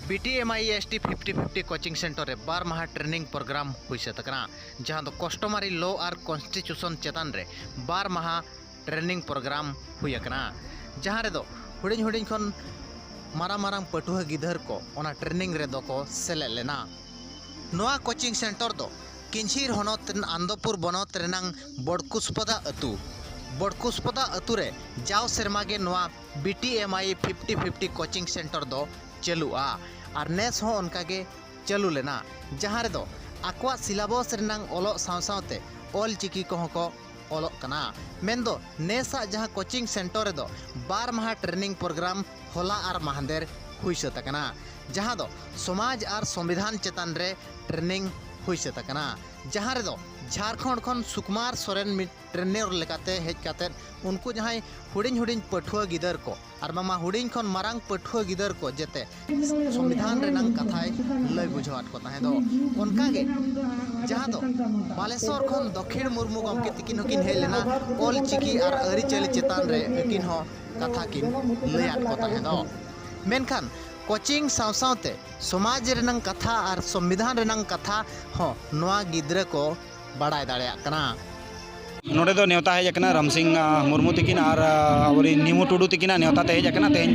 BTMIST 50-50 coaching centre रे 12 माह training programme हुई सकना जहां दो कस्टमरी लॉ और कॉन्स्टिट्यूशन चेतन रे 12 माह ट्रेनिंग प्रोग्राम हुई कना जहां रे दो हुडिंग हुडिंग खन मारांग मारांग पटुआ गिदर को ओना ट्रेनिंग रे दो को सेले लेना नोआ कोचिंग सेंटर दो किंझिर हनत आंदोपुर बनत रेनांग बड़कुसपदा अतु रे जाव सेरमागे नोआ BTMI 50-50 कोचिंग सेंटर दो चलुआ और नेस हो उनकागे चलु लेना जहां रे दो आकवा सिलेबस रेनांग ओलो सावसावते ऑल चिकी को को ओलोक कना मेंदो नेसा जहां कोचिंग सेंटर रे दो 12 माह ट्रेनिंग प्रोग्राम होला और महादेर हुई सकना जहां दो समाज और संविधान चेतन रे ट्रेनिंग हुई सकना जहां रे दो झारखंड खन सुकुमार सोरेन ट्रेनर लेकाते हेज काते उनको जहां हुडिंग हुडिंग पठुआ गिदर को और मामा हुडिंग खन मारांग पठुआ गिदर को जेते संविधान रेनांग कथाय लय बुझावत को ताहे दो उनका गे जहां दो बालेश्वर खन दक्षिण मुर्मू गमके तिकिन हकिन हे लेना ऑल चिकी और अरी चली चेतान रे किन हो कथा किन लयात को ताहे दो मेनखान कोचिंग सावसावते समाज रेनांग कथा और संविधान रेनांग कथा हो नोआ गिद्रे को बड़ाई दाड़िया कना नोडे दो नेवता हेज कना रामसिंह मुर्मू तकिन और आवरी निमू टुडू तकिन नेवता ते हेज कना तेज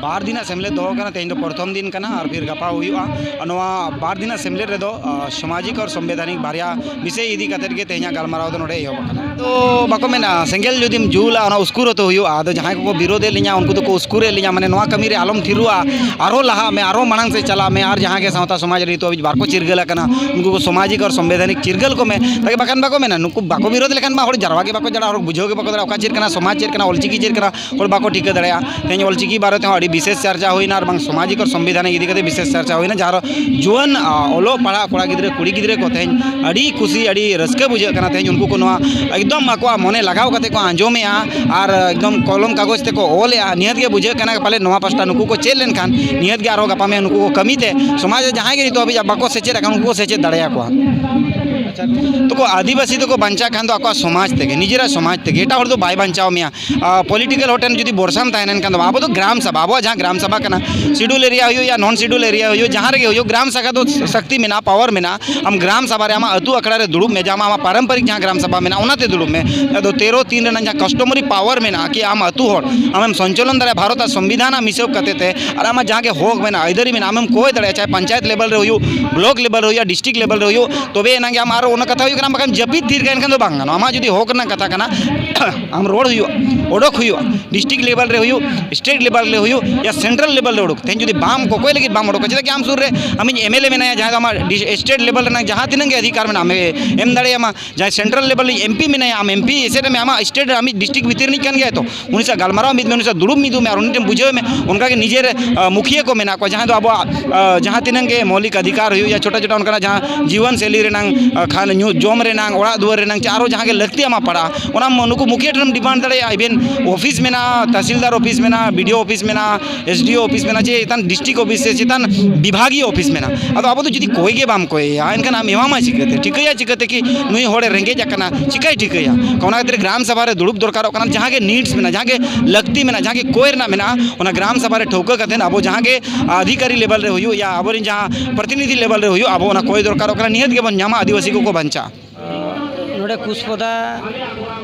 बार दिन सेमलेद दो कना तेज प्रथम दिन कना और फिर गपा हुआ नोआ बार दिन सेमलेद रे दो सामाजिक और संवैधानिक बारिया विषय इदी कतेर के तेज गलमाराव दो नोडे एहब कना तो बाको मेना सेंगेल जुदिम जुला ओना उस्कुर तो हुआ आदो जहां को विरोध लिया उनको तो को उस्कुर लिया माने नोआ कमी रे आलम थिरुआ आरो लहा में आरो मांग से चला में और जहां के सावता समाज रे तो अभी बार को चिरगल कना उनको को सामाजिक और संवैधानिक चिरगल को में ताकि बकन बाको मेना नुको बाको विरोध लेकन मा जरवा के बाको जड़ा और बुझो के बाको दड़ा चेर कना समाज चेर कना ऑलचिकी चेर कना और बाको ठीका दड़ा तेज ऑलचिकी बारे ते अड़ी विशेष चर्चा होइना और बांग सामाजिक और संवैधानिक इदी कते विशेष चर्चा होइना जहां जुआन ओलो पढ़ा कोड़ा गिद्रे कुड़ी गिद्रे को तेज अड़ी खुशी अड़ी रस्के बुझे कना तेज उनको को नोआ एकदम आको मने लगाव कते को आंजोमेआ और एकदम कलम कागज ते को ओलेआ नियत के बुझे कना पाले नोआ पास्टा नुको को चेल लेन खान नियत के आरो गपा में नुको को कमीते समाज जहां के तो अभी बाको सेचे रखा उनको सेचे दड़या को तो को आदिवासी तो को बंचा खान तो आको समाज तेगे निजेरा समाज तेगे एटा तो बाय बंचाव मिया पॉलिटिकल होटन जुदी बोरसाम तायनन खान आबो तो ग्राम सभा आबो जहां ग्राम सभा कना शेड्यूल एरिया हो या नॉन शेड्यूल एरिया हो जहां रे हो ग्राम सभा तो शक्ति में ना पावर में ना हम ग्राम सभा रे आमा अतु अखड़ा रे दुड़ुब में जामा आमा पारंपरिक जहां ग्राम सभा में ना ओनाते दुड़ुब में तो 13-3 रे जहां कस्टमरी पावर में ना कि आम अतु होड़ आम संचालन दारे भारत संविधान मिसेव कते ते और आमा जहां के होक में ना इधर में आम कोई दड़े चाहे पंचायत लेवल रे हो ब्लॉक लेवल हो या डिस्ट्रिक्ट लेवल रे हो तबे ना आम आरो ओना कथा हुई बकान जपित थीर गन खान बांग आमा जुदी होक ना कथा कना आम रोड हुई ओडक हुई डिस्ट्रिक्ट लेवल रे हुई स्टेट लेवल रे हुई या सेंट्रल लेवल रे ओडक तेन जुदी बाम को कोई लगी बाम ओडक चेदा कि आम सुर रे आम MLA मेना जहां आमा स्टेट लेवल रे जहां तिनंगे अधिकार में आम एम दाड़े आमा जहां सेंट्रल लेवल MP मेना आम MP एसे में आमा स्टेट आम डिस्ट्रिक्ट भीतर नहीं कान गया तो उनसे गलमाराव मिद में उनसे दुड़ुब मिदु में और उनटे बुझे में उनका के निजेर मुखिया को मेना को जहां तो अब जहां तिनंगे मौलिक अधिकार हुई या छोटा छोटा उनका जहां जीवन शैली रेनांग खान जोम रेनांग ओड़ा दुआर रेनांग चारो जहां के लगती आमा पड़ा ओना नुकु मुखिया ठन डिमांड दड़े इवेन ऑफिस में ना तहसीलदार ऑफिस में ना BDO ऑफिस में ना SDO ऑफिस में ना चे इतन डिस्ट्रिक्ट ऑफिस से चितन विभागीय ऑफिस में ना अब अब तो जुदी कोई के बाम कोई या इनका नाम एवामा चिकते ठिकया चिकते कि नुई होड़े रेंगे जकना चिकाई ठिकया कोना खातिर ग्राम सभा रे दुड़ुब दरकार कना जहां के नीड्स में ना जहां के लगती में ना जहां के कोयर ना में ना ओना ग्राम सभा रे ठोका कते अब जहां के अधिकारी लेवल रे होयो या अब जहां प्रतिनिधि लेवल रे होयो अब ओना कोई दरकार कना नियत के बन जामा आदिवासी को बंचा नोडे कुसपदा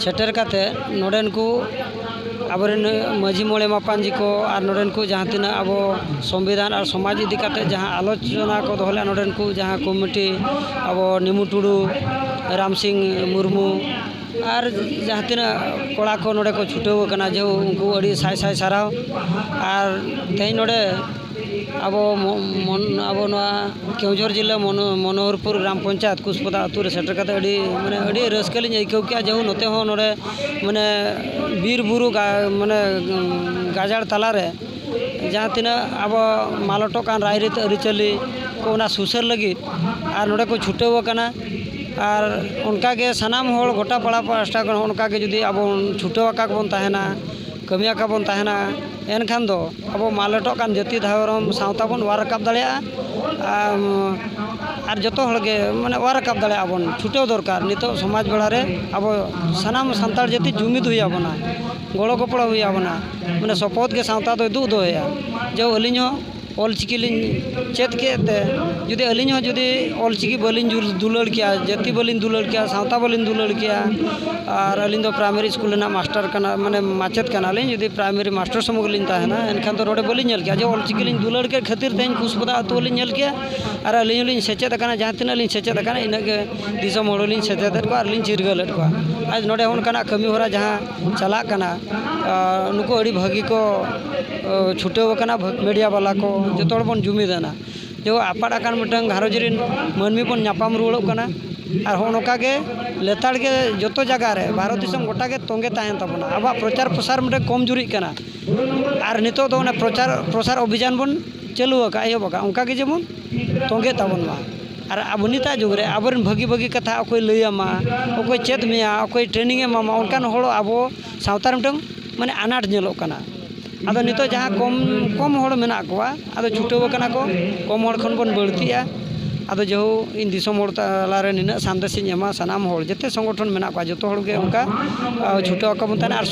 सेटर काते नोडेन को आबरेन माझी मोड़े मापान जी को और नोडेन को जहाँ तीन अब संविधान और समाज इदी काते जहाँ आलोचना को दोहले नोडेन को जहाँ कमिटी अब निमू टुडू रामसिंह मुर्मू और जहाँ तीन कोड़ा को नोडे को छुटेव कना जो उनको अड़ी साय साय साराव और तेज नोडे अब केवझर जिला मनोहरपुर ग्राम पंचायत कुसपदा अतु रे सेटर कते अड़ी माने अड़ी रस्कलिन आइकव के जो नोते हो नोडे माने बीर बुरु माने गाजाड़ तला रे जहाँ तीना अब मालटो कान रायरीत अरिचली को ना सुसर लगी और नोडे को छुटेव कना और उनका के सनाम होड़ गोटा पड़ा पास्टा को उनका के जुदी अब छुटेव का बन ताहेना कमिया का बन ताहेना एनखान दो अब मालटो कान जाति धर्म सावता बन वार राकाब दाड़ेया और जतो हड़गे माने वार राकाब दाड़ेया बन छुटेव दरकार नितो समाज बेड़ा रे अब सनाम सान्ताड़ जाति जुमिद हुई आबना गड़ो गपड़ा हुई आबना माने सपोद के सावता दो दू दोया जो अलिनो ऑलचिकी चेत के जुदी अलिंग जुदी ऑलचिकी बालिंग दुलड़ किया जाति बालिंग दुलड़ किया सावता बालिंग दुलड़ किया और अलिंग दो प्राइमरी स्कूल ना मास्टर कना माने माचेत कना लिंग जुदी प्राइमरी मास्टर समूह लिंग ताहेना एनखान तो रोडे बालिंग नेल किया जो ऑलचिकी लिंग दुलड़ के खातिर तेन कुसपदा अतु लिंग नेल किया और अलिंग लिंग सेचेत कना जहां तिना लिंग सेचेत कना इनागे दिसम होड़ लिंग सेचेत को और लिंग चिरगल को आज नोडे होनकाना कमी होरा जहां चला कना नुको अड़ी भागी को छुटेव कना मीडिया वाला को जो बन जुमिदाना जो आपाड़ आकान मिटन घारोज रिन मानमी बन नापाम रुवाड़ोग कना और होनकागे लेताड़ के जो जगह रे भारत दिसम गोटा के तोंगे ताहेन ताबोना अब प्रचार प्रसार मिटे कम जुरी कना और नितो दो प्रचार प्रसार अभियान बन चालू का एहबा उनका के जेमन तोंगे ताबोन मा और अब निता जुग रे आबरन भागी भागी कथा अकोय लैयामा अकोय चेत मेया अकोय ट्रेनिंग एमामा उनकान होड़ अब सावतार मिटन माने आनाट नेलोग कना आदो नितो जहाँ कम कम होड़ मेना कोआ आदो छुटेव कना को कम होड़ खन बन बढ़तिया आदो जो इन दिसम होड़ तालारे निना सांदेसिन एमा सानाम होड़ जते संगठन मेना कोआ जतो होड़ के उनका छुटेव का बताना और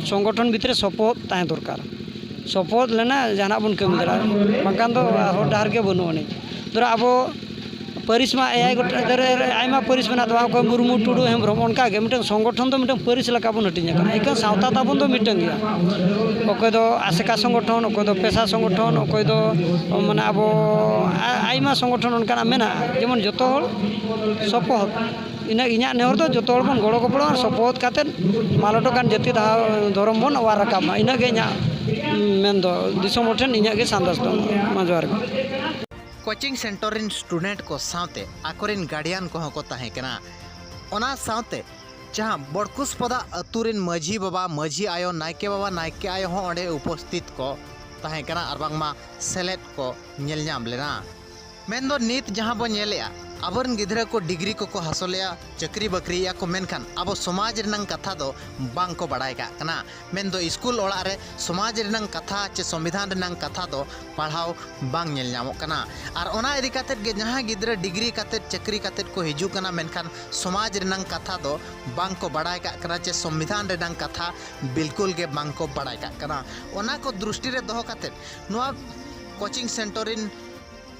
संगठन भितरे सपोहत ताहे दरकार सपोहत लेना जहाना बन कमी दरा बांकान दो होड़ डाहर के बनुनी दरा अब परिस में एआई आयमा परिस में तो मुर्मू टुडू हेम्ब्रम उनका के मिटन संगठन तो मिटन परिस लका बन हटिंग कना एक सावता ताबन तो मिटन गया अकोय दो आसेका संगठन अकोय दो पेशा संगठन अकोय दो माने अब आयमा संगठन उनका मेना जेमन जतो होड़ सपोहत इना इना नेहर दो जतो होड़ बन गड़ो गपड़ो और सपोहत काते मालटो कान जाति धरम बन अवार राकाबा इना के इना मेन दो दिसम होड़ ठेन इना के सांदास दो माजवार कोचिंग सेंटर इन स्टूडेंट को साथे आकोरिन गार्डियन को ताहे कना ओना साथे जहां बड़कुसपदा अतुरिन माझी बाबा माझी आयो नायके बाबा नायके आयो हो ओंडे उपस्थित को ताहे कना और बांगमा सेलेट को नेल नाम लेना मेन दो नित जहां बो नेलेया आबरन गिद्रा को डिग्री को हासलेया चक्री बकरी या को मेनखान अब समाज रनंग कथा दो बांग को बड़ाय का कना मेन दो स्कूल ओड़ा रे समाज रनंग कथा चे संविधान रनंग कथा दो पढ़ाओ बांग नेल नामो कना और ओना इदी कातेत गे जहां गिद्रा डिग्री कातेत चक्री कातेत को हिजू कना मेनखान समाज रनंग कथा दो बांग को बड़ाय का कना चे संविधान रनंग कथा बिल्कुल के बांग को बड़ाय का कना ओना को दृष्टि रे दोहो कातेत नोआ कोचिंग सेंटर इन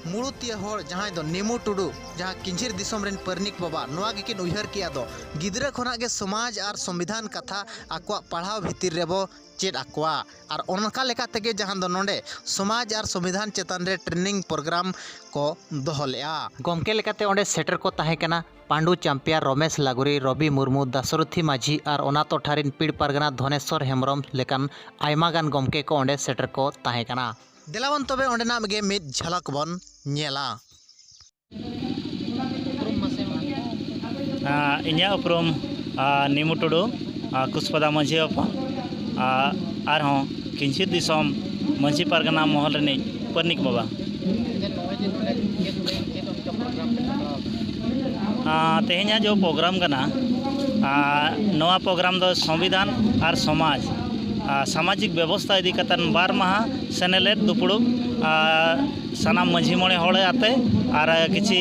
मुड़ुतिया होड़ जहां दो नेमू टुडू जहां किंझिर दिसम रेन परनिक बाबा नोआ गिकिन उयहर किया दो गिद्रा खोना के समाज और संविधान कथा आकवा पढ़ाव भितिर रेबो चेद आकवा और ओनका लेका तेगे जहां दो नोंडे समाज और संविधान चेतन रे ट्रेनिंग प्रोग्राम को दोहलेआ गमके लेकाते ओंडे सेटर को ताहे कना पांडु चैंपियर रमेश लागुरी रवि मुर्मू दासरथी माझी और ओना टोठारिन पीड़ परगना धनेश्वर हेम्ब्रम लेकान आयमा गान गमके को ओंडे सेटर को ताहे कना देलावन तबे ओंडेना गे मिद झलक बन नेला इन्या उपरुम निमु टुडू कुसपदा माझी बापा और किंचित दिसम माझी पारगना महल रनी परनिक बाबा तेहना जो प्रोग्राम कना नवा प्रोग्राम दो संविधान और समाज सामाजिक व्यवस्था इदी कतन बार माह सेनेलेट दुपुड़ुब सानाम माझी मोड़े होड़े आते और किसी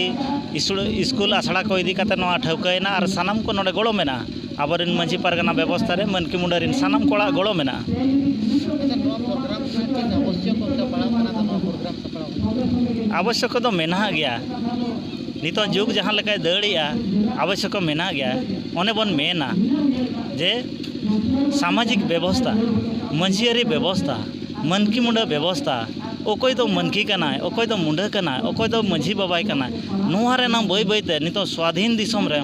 स्कूल आसड़ा को इदी कतन ठौकायना और सानाम को नोडे गड़ो मेना आबरिन माझी पारगना व्यवस्था रे मनकी मुंडारिन सानाम कोड़ा गड़ो मेना आवश्यक तो मेना गया नितो जुग जहाँ लेका दड़िया आवश्यक मेना गया ओने बन मेना जे सामाजिक व्यवस्था मंझियारी व्यवस्था मनकी मुंडा व्यवस्था अकोय दो मनकी कनाय अकोय दो मुंडा कनाय अकोय दो माझी बाबाय कनाय नोहा रे ना बय बयते नितो स्वाधीन दिसम रे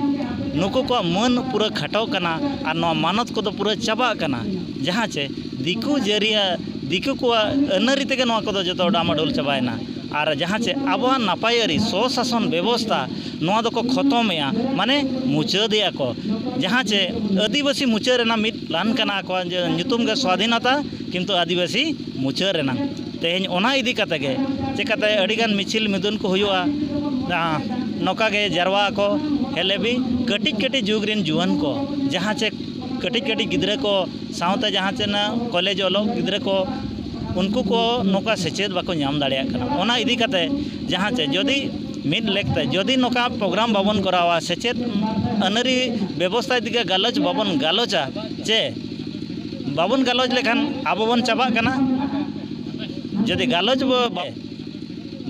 नुको को मन पूरा खटाव कना और नोआ मानत को तो पूरा चाबा कना जहाँ चे दिकु जरिया दिकु को अनरी तेगे नोआ को जो डामाडोल चाबायना और जहाँ चे अब नापायारी स्वशासन व्यवस्था नोआ दो को खत्मेया माने मुचादिया को जहाँ चे आदिवासी मुचारेना मिट लान कना को नुतुम के स्वाधीनता किंतु आदिवासी मुचारेना तेहन ओना इदी कते गे चिकाते अडिगान मिचिल मिदुन को हुआ नौका के जरवा को हेले भी कटिक कटिक जुगरिन जुआन को जहाँ चे कटिक कटिक गिद्रे को सावते जहाँ चे ना कॉलेज ओलोग गिद्रे को उनको को नौका सेचेद बाको नाम दाड़िया कना ओना इदी कते जहाँ चे जदि मिद लेकते जदि नौका प्रोग्राम बाबन करावा सेचेद अनरी व्यवस्था दिके गालोच बाबन गालोचा चे बाबन गालोच लेखान आबो बन चाबा कना जदि गालोच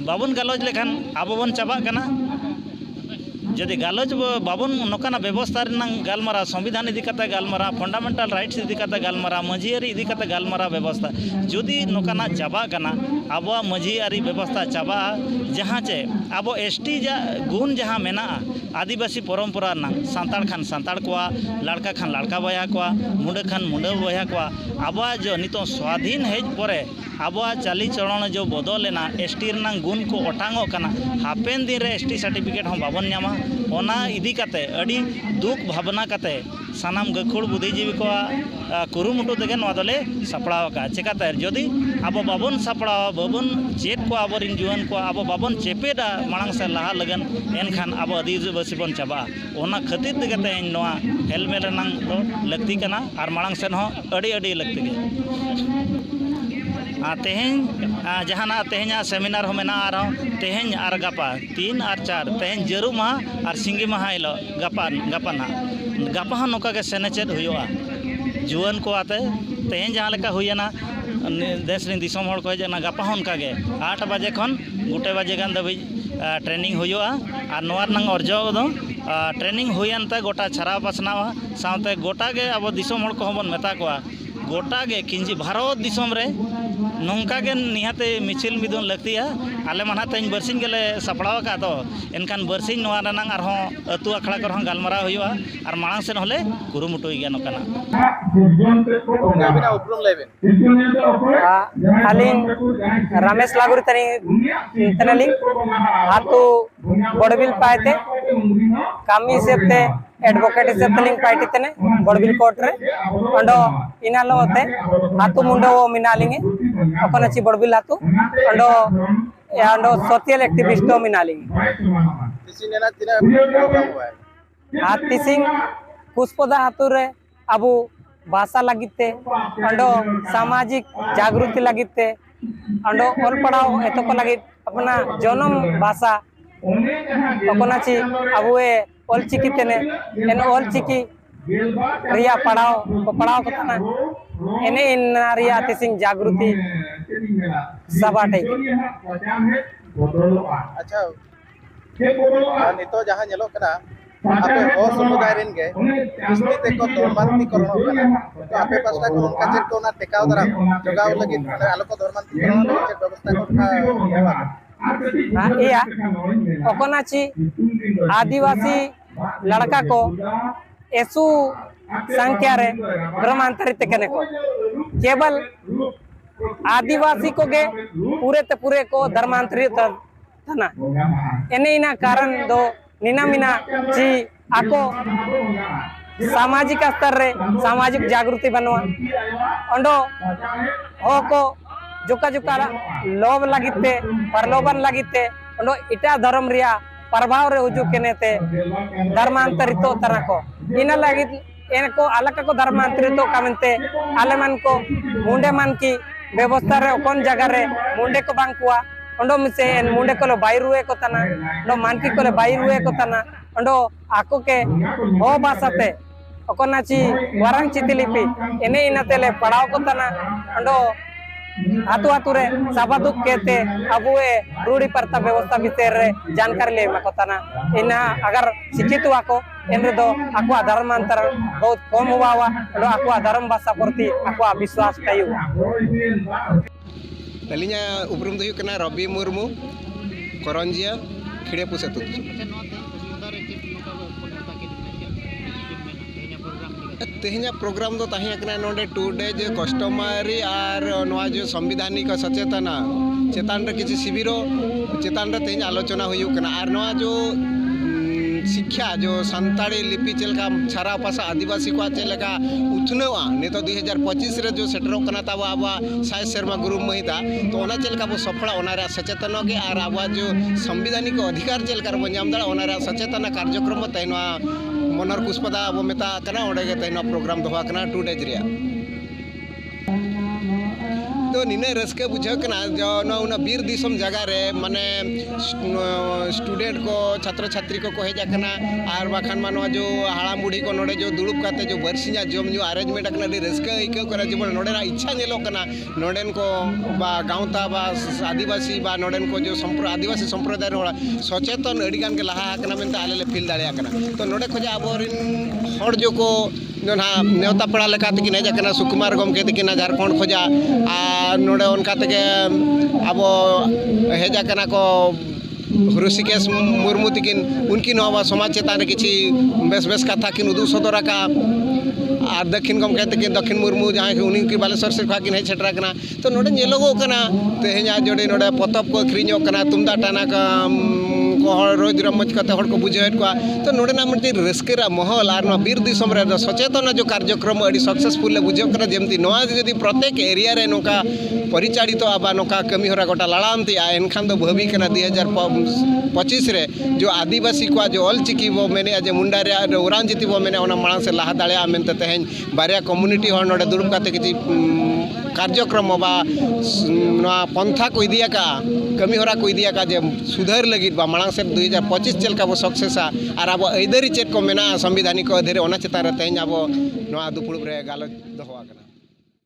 बाबन गालोज लेखान आबो बन चाबा कना जदि गालोज बाबन नोकाना व्यवस्था गालमारा संविधान इदी कते गालमारा फंडामेंटल राइट्स इदी कते गालमारा मझियारी इदी कते गालमारा व्यवस्था जदि नोकाना चाबा कना आबो मझियारी व्यवस्था चाबा जहाँ चे आबो एसटी जा गुण जहाँ मेना आदिवासी परम्परा सान्ताड़ खान सान्ताड़ को लड़का खान लड़का बया को मुंडे खान मुंडे बया को आबो जो नितो स्वाधीन हेज परे आबो चाली चलन जो बदलेना एसटी गुण को ओटांगो कना हापेन दिन रे एसटी सर्टिफिकेट हम बाबन नामा ओना इदी कते अड़ी दुख भावना कते सानाम गखुड़ बुद्धिजीवी को कुरुमुटु तेगे नवा दले सापड़ाव का चिकाते जदि आबो बाबन सापड़ाव बाबन चेत को आबोरिन जुआन को आबो बाबन चेपेदा मांग से लहा लगन एनखान आबो आदिवासी बन चाबा ओना खातिर तेगे नवा हेलमेट रनांग दो लगती कना आर मांग सेन हो अड़ी अड़ी लगती गे तेहें जहाना तेहें सेमिनार हो मेना तेहें और गापा 3 और 4 तेहें जरू माह और सिंगी माह इलो गापा ना गापा नौका के सेनेचेद हुआ जुआन को आते तेहें जहाँ लेका हुईना देश रे दिसोम हड़ को जना गापा उनका गे 8 बजे खन गोटे बजे गान दबी ट्रेनिंग हुआ और नोर नंग अर्जो दो ट्रेनिंग हुईनते गोटा छारा पासनावा साथे गोटा गे अब दिसोम हड़ को बन मेता को गोटा गे किंजी भारत दिसोम रे नौका के निहाते मिचिल मिदुन लगतिया आले माना तेज बरसिंग गेले सापड़ाव का तो एनखान बरसिंग नवा रनांग आर हों अतु अखड़ा कर हों गालमारा हुआ और मांग सेन होले कुरुमुटु गया नोकाना आलिंग रमेश लागुरी तनी आतु बड़बिल पाते कामी सेते एडवोकेट हिसाब पार्टी तेने बड़बिल कोर्ट रे अंडो इनालो होते आतु मुंडो मिनालिंगे अकोनची बड़बिल आतु अंडो अंडो सोशल एक्टिविस्ट मिनालिंगे हाथी सिंह कुसपदा हातु रे अबु भाषा लगिते अंडो सामाजिक जागृति लगिते अंडो ऑल पढ़ाओ एतो को लगी अपना जन्म भाषा अकोनची अबुए ऑल चिकी तेने एन ऑल चिकी रिया पढ़ाओ को तना एने इन रिया तिसिंग जागृति सबाटे अच्छा नितो जहां नेलो कना आपे हो समुदाय रेन गे किस्ती ते को धर्मांती करण कना तो आपे पासटा को उनका चेक को ना टेकाव दरा जगाव लगी आलो को धर्मांती करण के व्यवस्था को इया ओकोनाची आदिवासी लड़का को ऐसु संख्या रे धर्मांतरित करने को केवल आदिवासी को गे पूरे को धर्मांतरित तना एने इना कारण दो निना मिना जी आको सामाजिक स्तर रे सामाजिक जागृति बनवा अंडो हो को जुका जुका लोभ लगिते प्रलोभन लगिते अंडो इटा धर्म रिया प्रभाव रे हुजू केनेते धर्मांतरित तरह को इन लगित इनको अलग को धर्मांतरित कामते आले मन को मुंडे मन की व्यवस्था रे कौन जगह रे मुंडे को बांकुआ अंडो मिसे मुंडे को बायरुए को तना अंडो मानकी को बायरुए को तना अंडो आको के हो भाषाते ओकोनाची वरंग चितिलिपि एने इनतेले पढ़ाओ को तना अंडो हाथू हाथू रे साबादुक कहते अबुए रूढ़ी प्रथा व्यवस्था भीतर रे जानकारी ले मकोतना इना अगर शिक्षित हुआ को एनरे दो आकुआ धर्मांतर बहुत कम हुआ और आकुआ धर्म भाषा प्रति आकुआ विश्वास कई अलिया उपरुम दो कना रवि मुर्मू करंजिया खिड़े पुसेतु तेहना प्रोग्राम दो ताहिया नोडे 2 डेज कस्टमरी और नवा जो संविधानिक सचेतना चेतान रे किसी शिविर चेतान रे तेहना आलोचना हुयु कना और नवा जो शिक्षा जो सानताड़ी लिपि चलका छारा पासा आदिवासी को चलका उथनवा ने तो 2025 रे जो सेटरो कना ताबो आबा साय शर्मा गुरु महिता तो ओना चलका बो सफल ओना रे सचेतन के और आबा जो संविधानिक अधिकार चलका रे बन्याम दला ओना रे सचेतन कार्यक्रम तैनवा मनर कुसपदा अब मेता कना ओडे गे तैनो प्रोग्राम दोहा कना 2 डेज रिया तो दो निने रस्के बुझाकना जो उना बीर दिसम जगह रे माने स्टूडेंट को छात्र छात्री को हेजना और बाखान मानवा जो हाड़ाम बुढ़ी को नोडे जो दुड़ुब काते जो बरसिया जम जो अरेंजमेंट अकना डी रस्के इको करे जेबन नोडेना इच्छा नेलोकना नोडेन को बा गांवता बा आदिवासी बा नोडेन को जो आदिवासी संप्रदाय होड़ा सचेतन अड़ीगान के लहा आकना मेनते आले ले फील दाड़े आकना तो नोडे खोजा आबोरिन हड़ जो को जो ना नेवता पड़ा लेका तकिन हेजना सुकुमार गमके तकिन झारखंड खोजा आ नोडे उनका तके आबो हेजना को ऋषिकेश मुर्मू तकिन उनकिन समाज चेतान किसी बेस बेस कथा किन उदू सदर का और दक्षिण गमके तकिन दक्षिण मुर्मू जहाँ की उन्हीं बालेश्वर सिरफा किन हेज सेटरा तो नोडे नेलोगोकना तेहेजा जोड़े नोडे पतब को अखरीणोकना तुमदा टाना को रोज रमज कते हड़ को बुझेद को तो नोडेना मिट्टी रस्केरा महल और बीर दिसम रे सचेतना जो कार्यक्रम अड़ी सक्सेसफुल ले बुझेकना जेमती नोआ जदि प्रत्येक एरिया रे नोका परिचालित आबा नोका कमी होरा गोटा लड़ामती एनखान दो भावी कना 2025 रे जो आदिवासी को जो ऑलचिकी बो मेने जे मुंडा रे उरान जीती बो मेने ओना मांग से लाहा दाड़े मेनते तेहें बारिया कम्युनिटी हड़ नोडे दुड़ुब काते किछि कार्यक्रम बा पंथा को इदिया का कमी होरा को इदिया का जे सुधार लगी बा मांग से 2025 चलका बो सक्सेसा और अब ऐदरी चेक को मेना संविधानिक अधीरे ओना चेतान रे तेहें अब दुपुड़ुब रे गालोच दोहो आकना।